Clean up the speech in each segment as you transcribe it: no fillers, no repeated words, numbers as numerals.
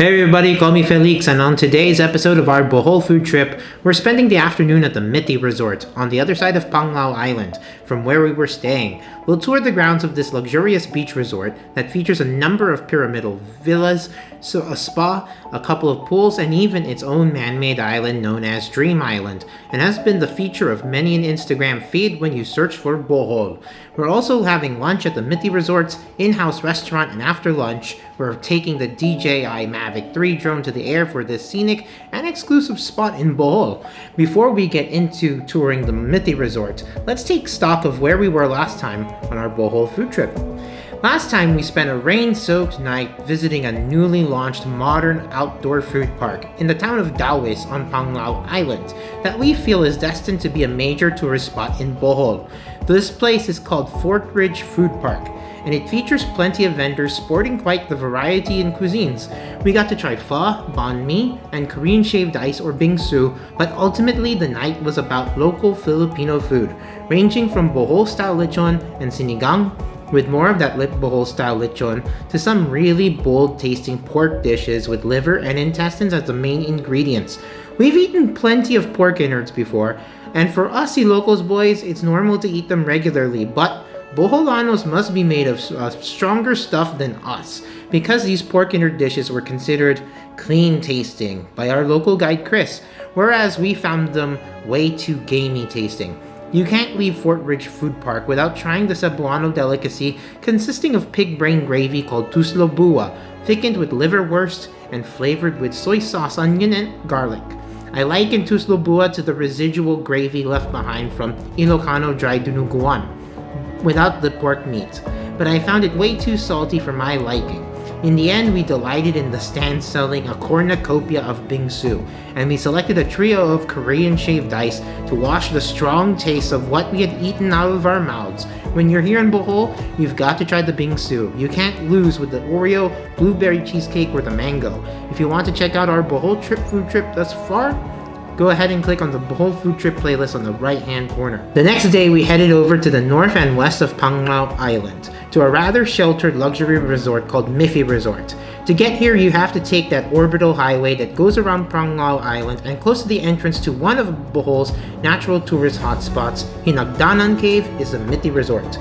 Hey everybody, call me Felix, and on today's episode of our Bohol food trip, we're spending the afternoon at the Mithi Resort on the other side of Panglao Island from where we were staying. We'll tour the grounds of this luxurious beach resort that features a number of pyramidal villas, a spa, a couple of pools, and even its own man-made island known as Dream Island, and has been the feature of many an Instagram feed when you search for Bohol. We're also having lunch at the Mithi Resort's in-house restaurant, and after lunch, we're taking the DJI Mavic 3 drone to the air for this scenic and exclusive spot in Bohol. Before we get into touring the Mithi Resort, let's take stock of where we were last time on our Bohol food trip. Last time we spent a rain-soaked night visiting a newly launched modern outdoor food park in the town of Dawis on Panglao Island that we feel is destined to be a major tourist spot in Bohol. This place is called Fort Ridge Food Park, and it features plenty of vendors sporting quite the variety in cuisines. We got to try pho, banh mi, and Korean shaved ice or bingsu, but ultimately the night was about local Filipino food, ranging from Bohol-style lechon and sinigang, with more of that Bohol-style lechon, to some really bold-tasting pork dishes with liver and intestines as the main ingredients. We've eaten plenty of pork innards before, and for us locals boys, it's normal to eat them regularly, but Boholanos must be made of stronger stuff than us, because these pork innard dishes were considered clean tasting by our local guide Chris, whereas we found them way too gamey tasting. You can't leave Fort Ridge Food Park without trying the Cebuano delicacy consisting of pig brain gravy called tuslobua, thickened with liverwurst and flavored with soy sauce, onion, and garlic. I liken tuslobua to the residual gravy left behind from Ilocano dry dinuguan, without the pork meat, but I found it way too salty for my liking. In the end, we delighted in the stand selling a cornucopia of bingsu, and we selected a trio of Korean shaved ice to wash the strong taste of what we had eaten out of our mouths. When you're here in Bohol, you've got to try the bingsu. You can't lose with the Oreo, blueberry cheesecake, or the mango. If you want to check out our Bohol food trip thus far, go ahead and click on the Bohol food trip playlist on the right-hand corner. The next day, we headed over to the north and west of Panglao Island to a rather sheltered luxury resort called Mithi Resort. To get here, you have to take that orbital highway that goes around Panglao Island, and close to the entrance to one of Bohol's natural tourist hotspots, Hinagdanan Cave, is the Mithi Resort.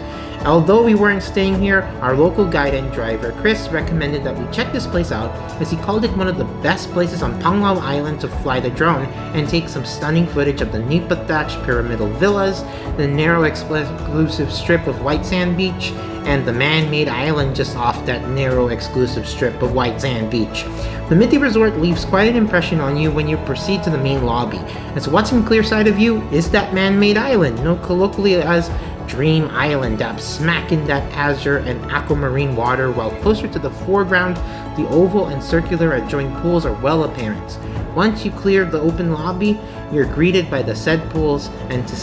Although we weren't staying here, our local guide and driver, Chris, recommended that we check this place out as he called it one of the best places on Panglao Island to fly the drone and take some stunning footage of the nipa-thatched pyramidal villas, the narrow exclusive strip of white sand beach, and the man-made island just off that narrow exclusive strip of white sand beach. The Mithi Resort leaves quite an impression on you when you proceed to the main lobby, as what's in clear sight of you is that man-made island, known colloquially as Dream Island, dabbed smack in that azure and aquamarine water, while closer to the foreground, the oval and circular adjoining pools are well apparent. Once you clear the open lobby, you're greeted by the said pools, and to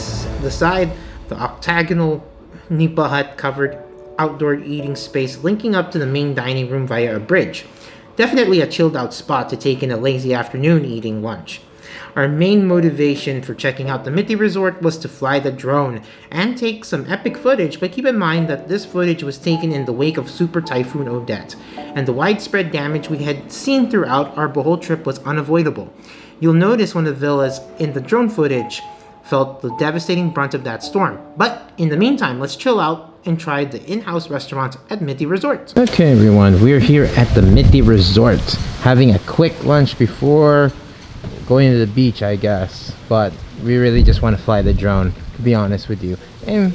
the side, the octagonal nipa hut covered outdoor eating space linking up to the main dining room via a bridge. Definitely a chilled out spot to take in a lazy afternoon eating lunch. Our main motivation for checking out the Mithi Resort was to fly the drone and take some epic footage, but keep in mind that this footage was taken in the wake of Super Typhoon Odette, and the widespread damage we had seen throughout our Bohol trip was unavoidable. You'll notice one of the villas in the drone footage felt the devastating brunt of that storm. But in the meantime, let's chill out and try the in-house restaurant at Mithi Resort. Okay everyone, we're here at the Mithi Resort, having a quick lunch before going to the beach, I guess, but we really just want to fly the drone, to be honest with you, and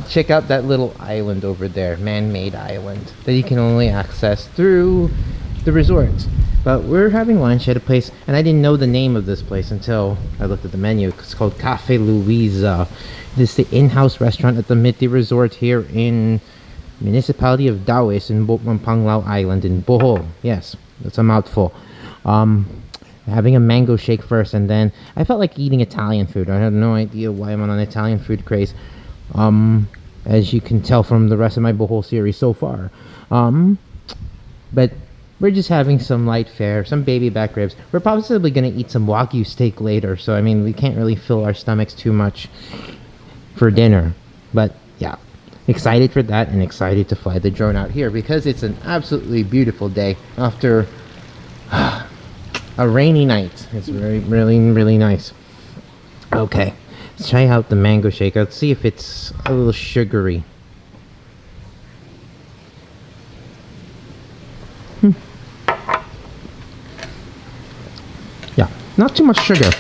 check out that little island over there, man-made island, that you can only access through the resort. But we're having lunch at a place, and I didn't know the name of this place until I looked at the menu. It's called Cafe Luisa. This is the in-house restaurant at the Mithi Resort here in municipality of Dawis in Panglao Island in Bohol. Yes, that's a mouthful. Having a mango shake first, and then I felt like eating Italian food. I have no idea why I'm on an Italian food craze, as you can tell from the rest of my Bohol series so far. But we're just having some light fare, some baby back ribs. We're possibly going to eat some Wagyu steak later, so I mean, we can't really fill our stomachs too much for dinner. But yeah, excited for that, and excited to fly the drone out here because it's an absolutely beautiful day after a rainy night. It's really nice. Okay, let's try out the mango shake. Let's see if it's a little sugary. Yeah, not too much sugar.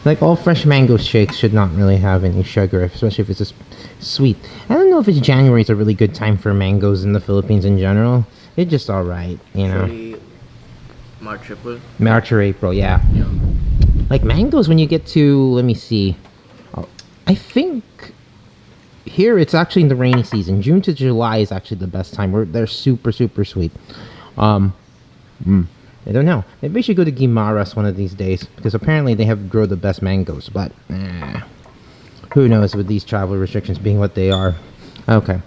Like all fresh mango shakes should not really have any sugar, especially if it's just sweet. I don't know if it's January is a really good time for mangoes in the Philippines in general. It's just alright, you know. Usually March, April. March or April, yeah. Like mangoes when you get to, let me see. I think here it's actually in the rainy season. June to July is actually the best time. They're super sweet. I don't know. Maybe we should go to Guimaras one of these days because apparently they grow the best mangoes. But who knows with these travel restrictions being what they are. Okay.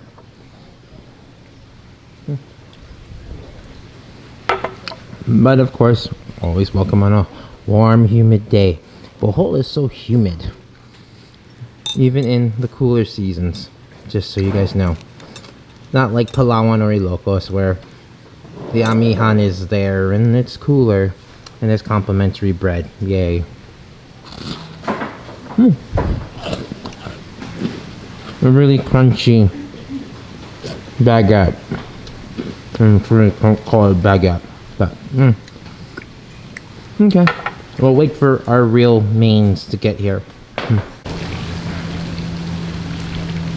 But of course, always welcome on a warm, humid day. Bohol is so humid, even in the cooler seasons. Just so you guys know, not like Palawan or Ilocos where the amihan is there and it's cooler and there's complimentary bread. Yay. A really crunchy baguette. I'm sure they don't call it baguette, but okay. We'll wait for our real mains to get here.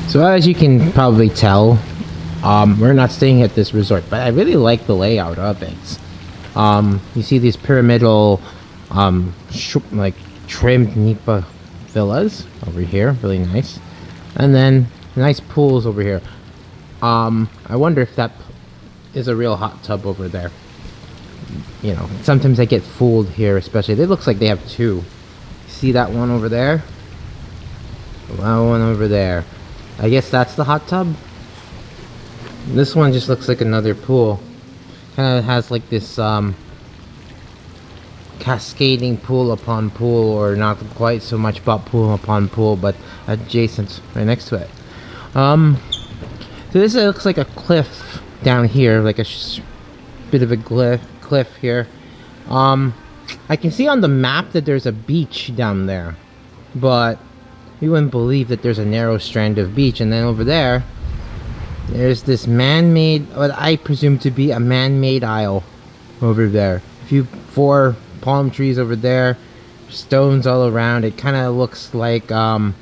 So as you can probably tell, we're not staying at this resort, but I really like the layout of it. You see these pyramidal, like trimmed nipa villas over here, really nice, and then nice pools over here. I wonder if that is a real hot tub over there. You know, sometimes I get fooled here, especially. It looks like they have two. See that one over there? That one over there. I guess that's the hot tub. This one just looks like another pool. Kind of has like this cascading pool upon pool, or not quite so much about pool upon pool, but adjacent right next to it. So this looks like a cliff down here, like a bit of a cliff here. I can see on the map that there's a beach down there, but you wouldn't believe that there's a narrow strand of beach. And then over there, there's this man-made, what I presume to be a man-made isle over there. Four palm trees over there, stones all around. It kind of looks like a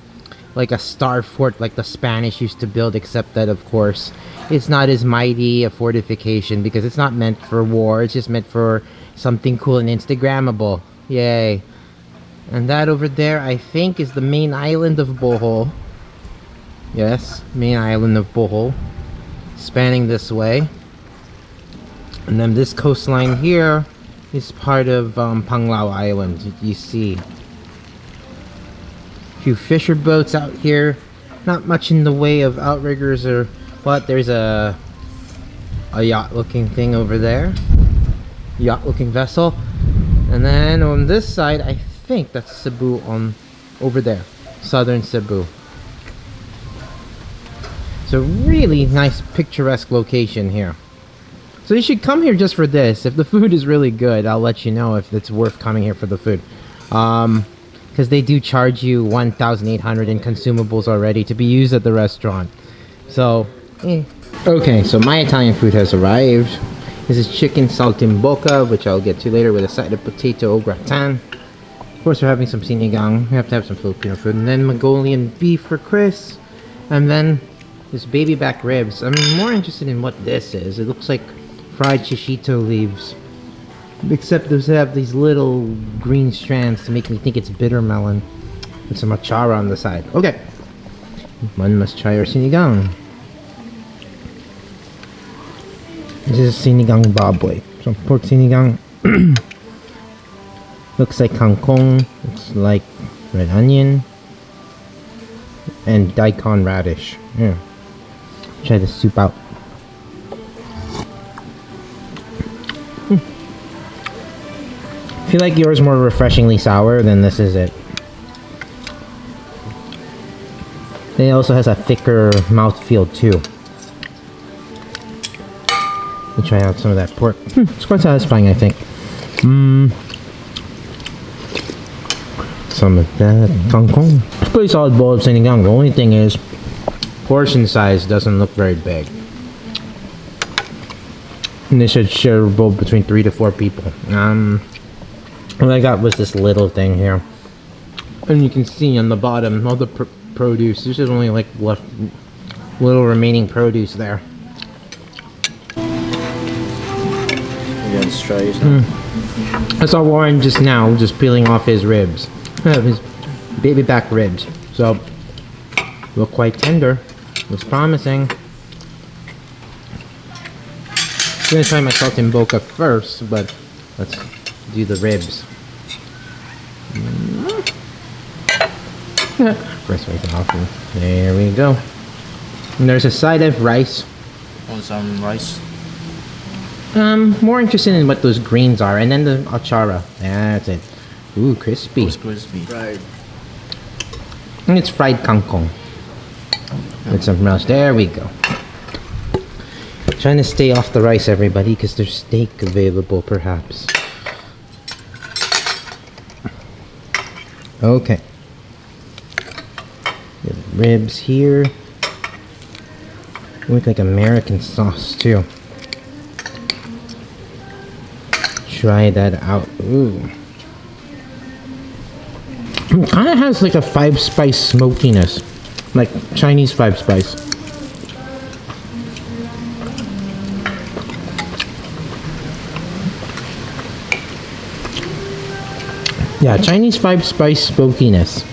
star fort like the Spanish used to build, except that of course it's not as mighty a fortification because it's not meant for war. It's just meant for something cool and Instagrammable. Yay. And that over there, I think, is the main island of Bohol. Yes, main island of Bohol, spanning this way. And then this coastline here is part of Panglao Island. You see a few fisher boats out here. Not much in the way of outriggers or what. There's a yacht looking thing over there, yacht looking vessel. And then on this side, I think that's Cebu, on over there, southern Cebu. So really nice picturesque location here. So you should come here just for this. If the food is really good, I'll let you know if it's worth coming here for the food. Because they do charge you 1,800 in consumables already to be used at the restaurant. So, Okay, so my Italian food has arrived. This is chicken saltimbocca, which I'll get to later, with a side of potato au gratin. Of course, we're having some sinigang. We have to have some Filipino food. And then Mongolian beef for Chris. And then this baby back ribs. I'm more interested in what this is. It looks like fried shishito leaves. Except those have these little green strands to make me think it's bitter melon. With some achara on the side. Okay. One must try our sinigang. This is sinigang baboy. So pork sinigang. Looks like kangkong. Looks like red onion. And daikon radish. Yeah. Try the soup out. I feel like yours more refreshingly sour than this is it. It also has a thicker mouthfeel too. Let me try out some of that pork. It's quite satisfying, I think. some of that kangkong. Pretty solid bowl of sinigang. The only thing is, portion size doesn't look very big. And they should share a bowl between 3 to 4 people. What I got was this little thing here. And you can see on the bottom all the produce. There's just only like left little remaining produce there. Again, strays. I saw Warren just now, just peeling off his ribs. His baby back ribs. So, look quite tender. Looks promising. I'm gonna try my Saltimbocca first, but let's do the ribs. First we can offer. There we go. And there's a side of rice. On some rice. More interested in what those greens are, and then the achara. That's it. Ooh, crispy. It's crispy. Fried. And it's fried kangkong. With some else. There we go. Trying to stay off the rice, everybody, because there's steak available, perhaps. Okay. The ribs here. Look like American sauce, too. Try that out. Ooh. It kind of has like a 5-spice smokiness. Like Chinese 5-spice. Yeah, Chinese 5-spice smokiness.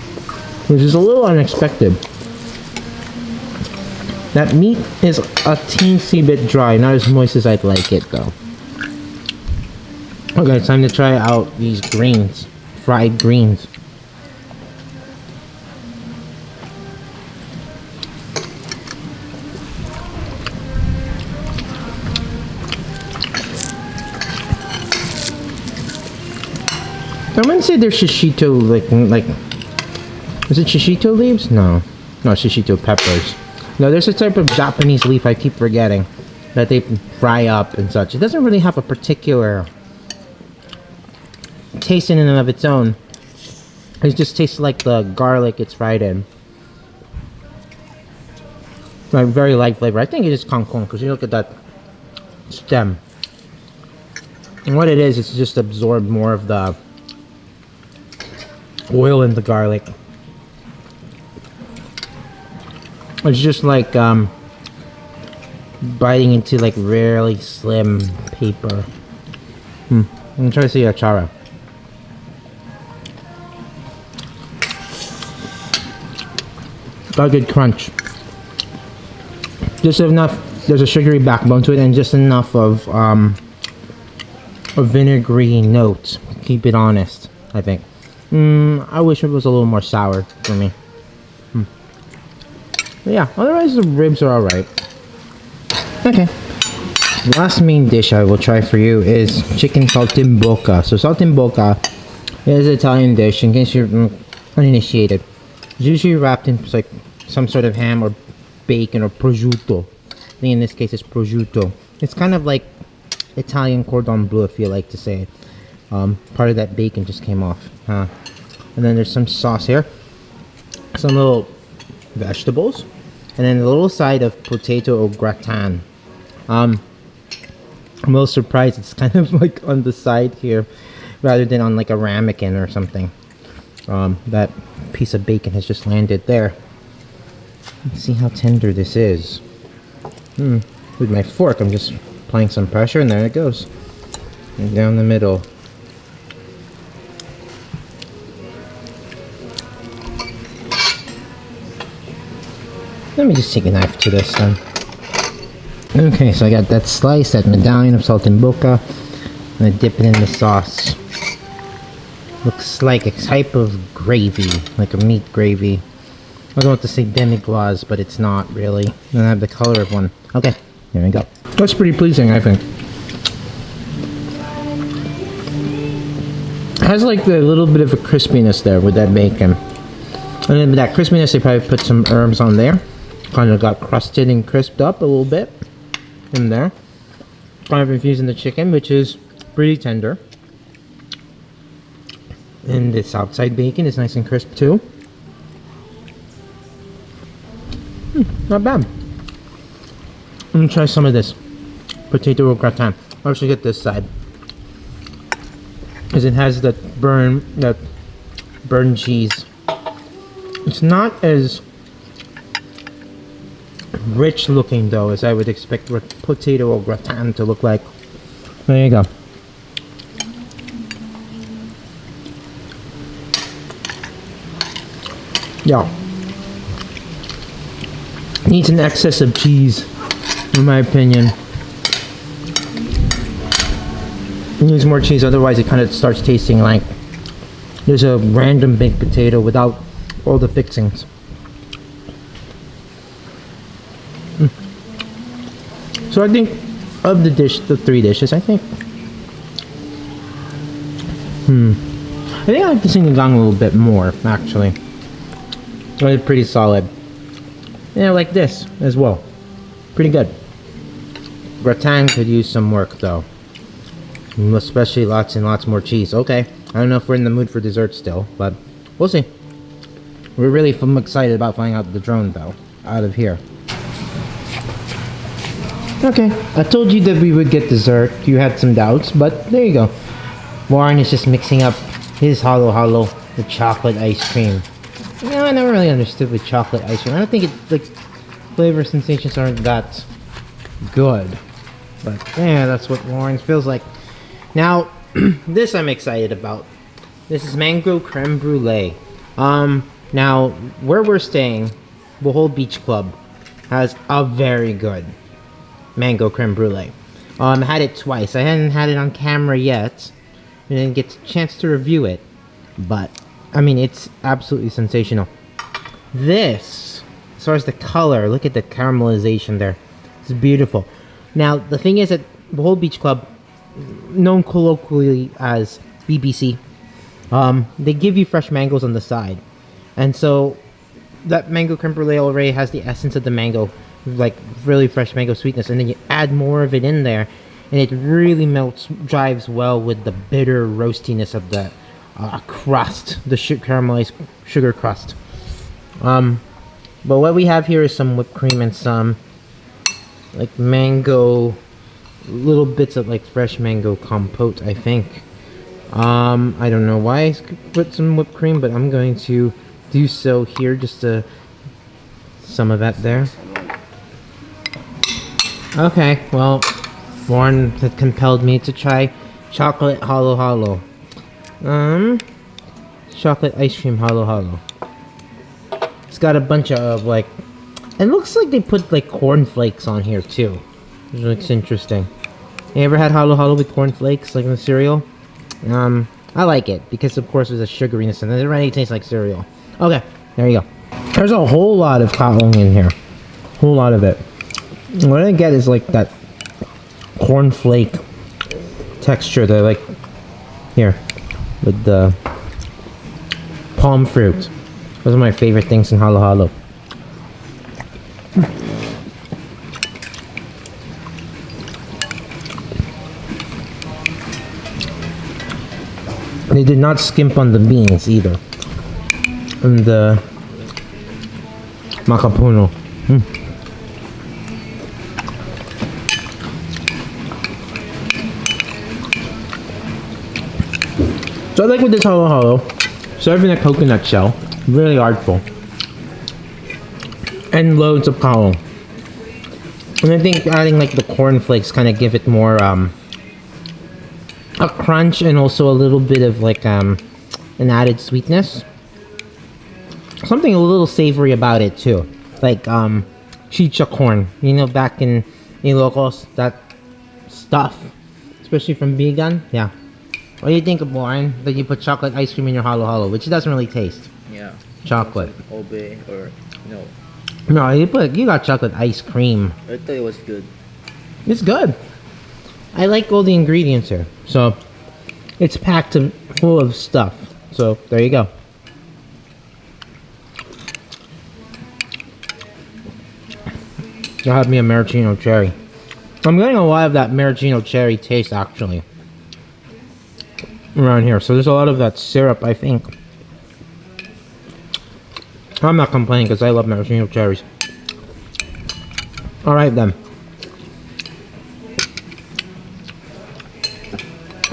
Which is a little unexpected. That meat is a teensy bit dry. Not as moist as I'd like it, though. Okay, it's time to try out these greens. Fried greens. I wouldn't say they're shishito, like... Is it shishito leaves? No. No, shishito peppers. No, there's a type of Japanese leaf I keep forgetting. That they fry up and such. It doesn't really have a particular... taste in and of its own. It just tastes like the garlic it's fried in. Like very light flavor. I think it is kangkong because you look at that stem. And what it is, it's just absorbed more of the oil in the garlic. It's just like biting into like really slim paper. I'm gonna try to see achara. Got a good crunch. Just enough. There's a sugary backbone to it, and just enough of a vinegary note. Keep it honest, I think. I wish it was a little more sour for me. But yeah, otherwise the ribs are alright. Okay. The last main dish I will try for you is chicken saltimbocca. So saltimbocca is an Italian dish, in case you're uninitiated. It's usually wrapped in like some sort of ham or bacon or prosciutto. I think in this case it's prosciutto. It's kind of like Italian cordon bleu, if you like to say. Part of that bacon just came off. And then there's some sauce here. Some little vegetables. And then a little side of potato au gratin. I'm a little surprised it's kind of like on the side here rather than on like a ramekin or something. That piece of bacon has just landed there. Let's see how tender this is. With my fork, I'm just applying some pressure, and there it goes. And down the middle. Let me just take a knife to this then. Okay, so I got that slice, that medallion of saltimbocca, and I dip it in the sauce. Looks like a type of gravy, like a meat gravy. I don't want to say demi-glace, but it's not really. It doesn't have the color of one. Okay, there we go. That's pretty pleasing, I think. It has like a little bit of a crispiness there with that bacon. And then with that crispiness, they probably put some herbs on there. Kind of got crusted and crisped up a little bit in there. Kind of infusing the chicken, which is pretty tender. And this outside bacon is nice and crisp too. Not bad. Let me try some of this potato au gratin. I'll actually get this side because it has that burn cheese. It's not as rich looking though as I would expect potato au gratin to look like. There you go. Yeah. Needs an excess of cheese, in my opinion. It needs more cheese, otherwise it kind of starts tasting like there's a random baked potato without all the fixings. So I think of the three dishes, I think I like the sinigang a little bit more, actually. It's pretty solid. Yeah, I like this as well. Pretty good. Gratin could use some work though. Especially lots and lots more cheese. Okay. I don't know if we're in the mood for dessert still, but we'll see. We're really excited about flying out the drone though. Out of here. Okay. I told you that we would get dessert. You had some doubts, but there you go. Warren is just mixing up his halo with chocolate ice cream. You know, I never really understood with chocolate ice cream. I don't think it, like, flavor sensations aren't that good. But, yeah, that's what Warren feels like. Now, this I'm excited about. This is mango creme brulee. Now, where we're staying, Bohol Beach Club has a very good mango creme brulee. I had it twice. I hadn't had it on camera yet. I didn't get a chance to review it. But I mean, it's absolutely sensational. This, as far as the color, look at the caramelization there. It's beautiful. Now, the thing is that Bohol Beach Club, known colloquially as BBC, they give you fresh mangoes on the side. And so, that mango creme brulee already has the essence of the mango, like really fresh mango sweetness. And then you add more of it in there, and it really drives well with the bitter roastiness of the crust, the caramelized sugar crust. But what we have here is some whipped cream and some like mango, little bits of like fresh mango compote, I think. I don't know why I put some whipped cream, but I'm going to do so here, just to some of that there. Okay, well, Warren had compelled me to try chocolate halo. Chocolate ice cream halo. It's got a bunch of like, it looks like they put like cornflakes on here too. It looks interesting. You ever had halo with cornflakes like in the cereal? I like it because of course there's a sugariness and it already tastes like cereal. Okay, there you go. There's a whole lot of kalong in here. Whole lot of it. What I get is like that cornflake texture that like here. With the palm fruit. Those are my favorite things in halo. They did not skimp on the beans either. And the macapuno. So I like with this halo, served in a coconut shell, really artful, and loads of kalong. And I think adding like the cornflakes kind of give it more a crunch and also a little bit of like an added sweetness. Something a little savory about it too, like chicha corn. You know, back in Ilocos, that stuff, especially from vegan. Yeah. What do you think of, Warren, that you put chocolate ice cream in your halo, which it doesn't really taste? Yeah. Chocolate. Obe or no. No, you got chocolate ice cream. I thought it was good. It's good. I like all the ingredients here. So, it's packed full of stuff. So, there you go. You'll have me a maraschino cherry. I'm getting a lot of that maraschino cherry taste, actually. around here. So there's a lot of that syrup, I think. I'm not complaining because I love maraschino cherries. Alright then.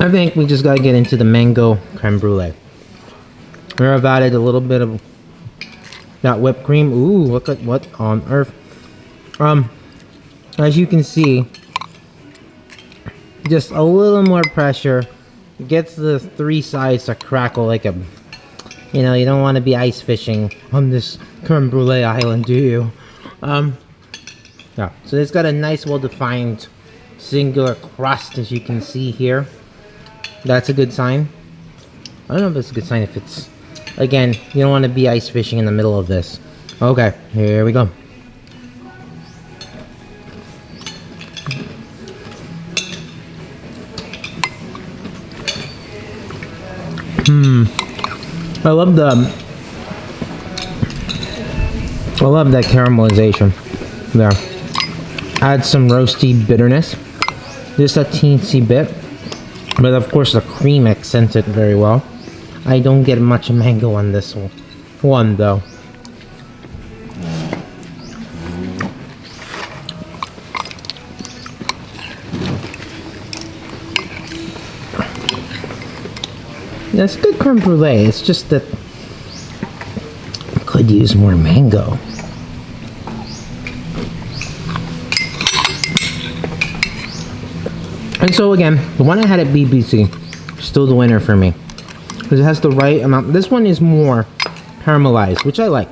I think we just gotta get into the mango creme brulee. Here I've added a little bit of that whipped cream. Ooh, look at what on earth. As you can see, just a little more pressure gets the three sides to crackle like a, you know, you don't want to be ice fishing on this creme brulee island, do you? Yeah, so it's got a nice well-defined singular crust, as you can see here. That's a good sign. I don't know if it's a good sign if it's, again, you don't want to be ice fishing in the middle of this. Okay, here we go. I love that caramelization there. Add some roasty bitterness, just a teensy bit, but of course the cream accents it very well. I don't get much mango on this one though. It's good creme brulee, it's just that I could use more mango. And so again, the one I had at BBC, still the winner for me. Because it has the right amount. This one is more caramelized, which I like.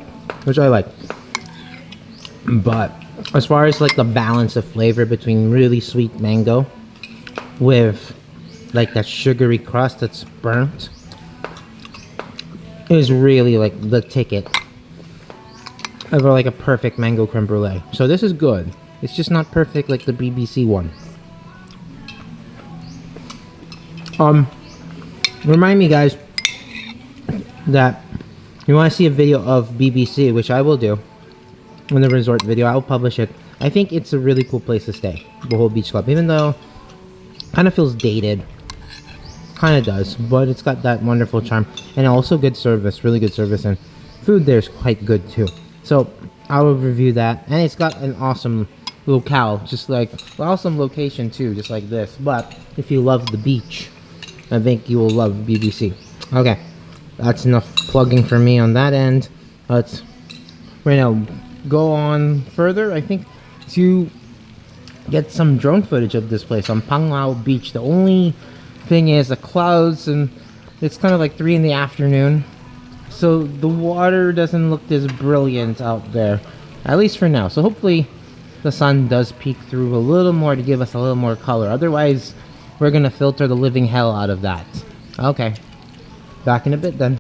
But as far as like the balance of flavor between really sweet mango with like that sugary crust that's burnt is really like the ticket of like a perfect mango creme brulee. So this is good. It's just not perfect like the BBC one. Remind me guys that you want to see a video of BBC, which I will do in the resort video. I'll publish it. I think it's a really cool place to stay, Bohol Beach Club, even though it kind of feels dated. Kind of does, but it's got that wonderful charm and also good service, really good service, and food there is quite good too. So I will review that, and it's got an awesome locale, just like awesome location too, just like this. But if you love the beach, I think you will love BBC. Okay, that's enough plugging for me on that end. Let's right now go on further. I think to get some drone footage of this place on Panglao Beach. The only thing is the clouds, and it's kind of like 3 in the afternoon, so the water doesn't look as brilliant out there, at least for now. So hopefully the sun does peek through a little more to give us a little more color. Otherwise we're gonna filter the living hell out of that. Okay, back in a bit then.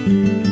you.